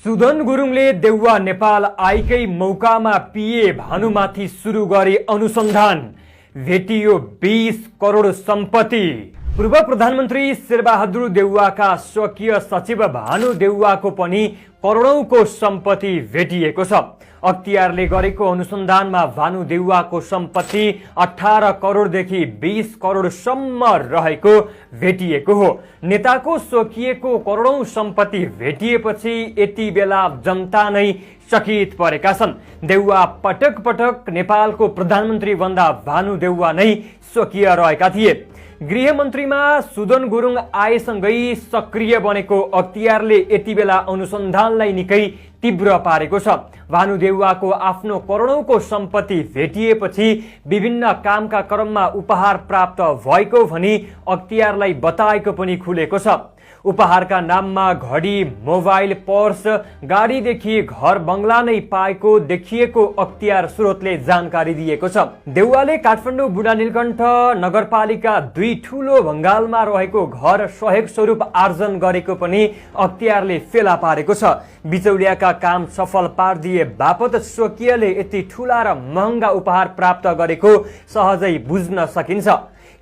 सुदन गुरुङले देउवा नेपाल आएकै मौकामा पिए भानुमाथि सुरु गरे अनुसन्धान। भेटियो 20 करोड सम्पत्ति। पूर्व प्रधानमन्त्री शेरबहादुर देउवाका स्वकीय सचिव भानु देउवाको पनि करोडौंको सम्पत्ति भेटिएको छ। अख्तियारले गरेको अनुसन्धानमा भानु देउवाको सम्पत्ति 18 करोडदेखि 20 करोडसम्म रहेको भेटिएको हो। नेताको स्वकीयको करोडौं सम्पत्ति भेटिएपछि यति बेला जनता नै चकित परेका छन्। देउवा पटक पटक नेपालको प्रधानमन्त्री बन्दा भानु देउवा नै स्वकीय रहेका थिए। गृहमन्त्रीमा सुदन गुरुङ आएसँगै सक्रिय बनेको अख्तियारले यति बेला अनुसन्धानलाई निकै तीव्र पारेको छ। भानु देउवाको आफ्नो करोडौंको सम्पत्ति भेटिएपछि विभिन्न कामका क्रममा उपहार प्राप्त भएको भनी अख्तियारलाई बताएको पनि खुलेको छ। उपहारका नाममा घडी, मोबाइल, पर्स, गाडीदेखि घर बंगला नै पाएको देखिएको अख्तियार स्रोतले जानकारी दिएको छ। देउवाले काठमाडौँ बुढा नीलकण्ठ नगरपालिका 2 ठूलो भंगालमा रहेको घर सहयोग स्वरूप आर्जन गरेको पनि अख्तियारले फेला पारेको छ। बिचौलियाका काम सफल पारिदिए बापत स्वकीयले यति ठूला र महँगा उपहार प्राप्त गरेको सहजै बुझ्न सकिन्छ।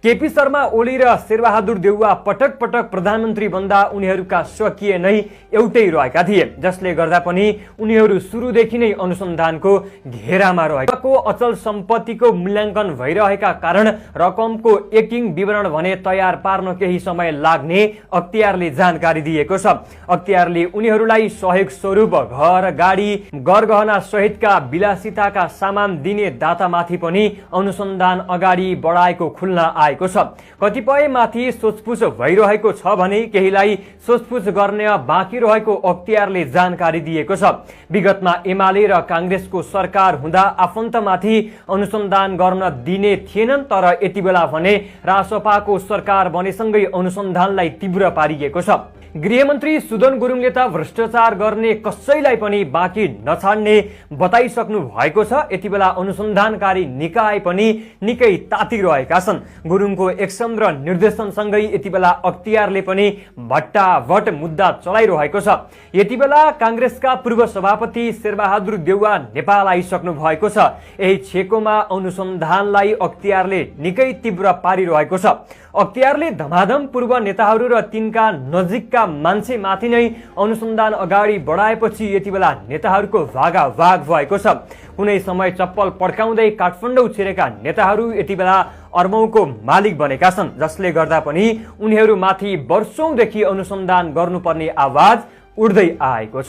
केपी शर्मा ओली र शेरबहादुर देउवा पटक पटक प्रधानमन्त्री बन्दा उनीहरूका स्वकीय नै एउटै रहेका थिए, जसले गर्दा पनि उनीहरू सुरुदेखि नै अनुसन्धानको घेरामा रहेको। अचल सम्पत्तिको मूल्याङ्कन भइरहेका कारण रकमको एकिङ विवरण भने तयार पार्न केही समय लाग्ने अख्तियारले जानकारी दिएको छ। अख्तियारले उनीहरूलाई सहयोग स्वरूप घर, गाडी, गरगहना सहितका विलासिताका सामान दिने दातामाथि पनि अनुसन्धान अगाडि बढाएको खुल्न आएको छ। कतिपय माथि सोचपुछ भइरहेको छ भने केहीलाई सोचपुछ गर्ने बाँकी रहेको अख्तियारले जानकारी दिएको छ। विगतमा एमाले र कांग्रेसको सरकार हुँदा आफन्तमाथि अनुसन्धान गर्न दिने थिएनन्, तर यति बेला भने रासपाको सरकार बनेसँगै अनुसन्धानलाई तीव्र पारिएको छ। गृहमन्त्री सुदन गुरुङले त भ्रष्टाचार गर्ने कसैलाई पनि बाँकी नछाड्ने बताइसक्नु भएको छ। यति बेला अनुसन्धानकारी निकाय पनि निकै तातिरहेका छन्। गुरुङको एक्सन र निर्देशनसँगै यति बेला अख्तियारले पनि भट्टाभट मुद्दा चलाइरहेको छ। यति बेला कांग्रेसका पूर्व सभापति शेरबहादुर देउवा नेपाल आइसक्नु भएको छ। यही छेकोमा अनुसन्धानलाई अख्तियारले निकै तीव्र पारिरहेको छ। अख्तियारले धमाधम पूर्व नेताहरू र तिनका नजिकका मान्छेमाथि नै अनुसन्धान अगाडि बढाएपछि यति बेला नेताहरूको भागाभाग भएको छ। कुनै समय चप्पल पड्काउँदै काठमाडौँ छिरेका नेताहरू यति बेला अर्बौंको मालिक बनेका छन्, जसले गर्दा पनि उनीहरूमाथि वर्षौंदेखि अनुसन्धान गर्नुपर्ने आवाज उठ्दै आएको छ।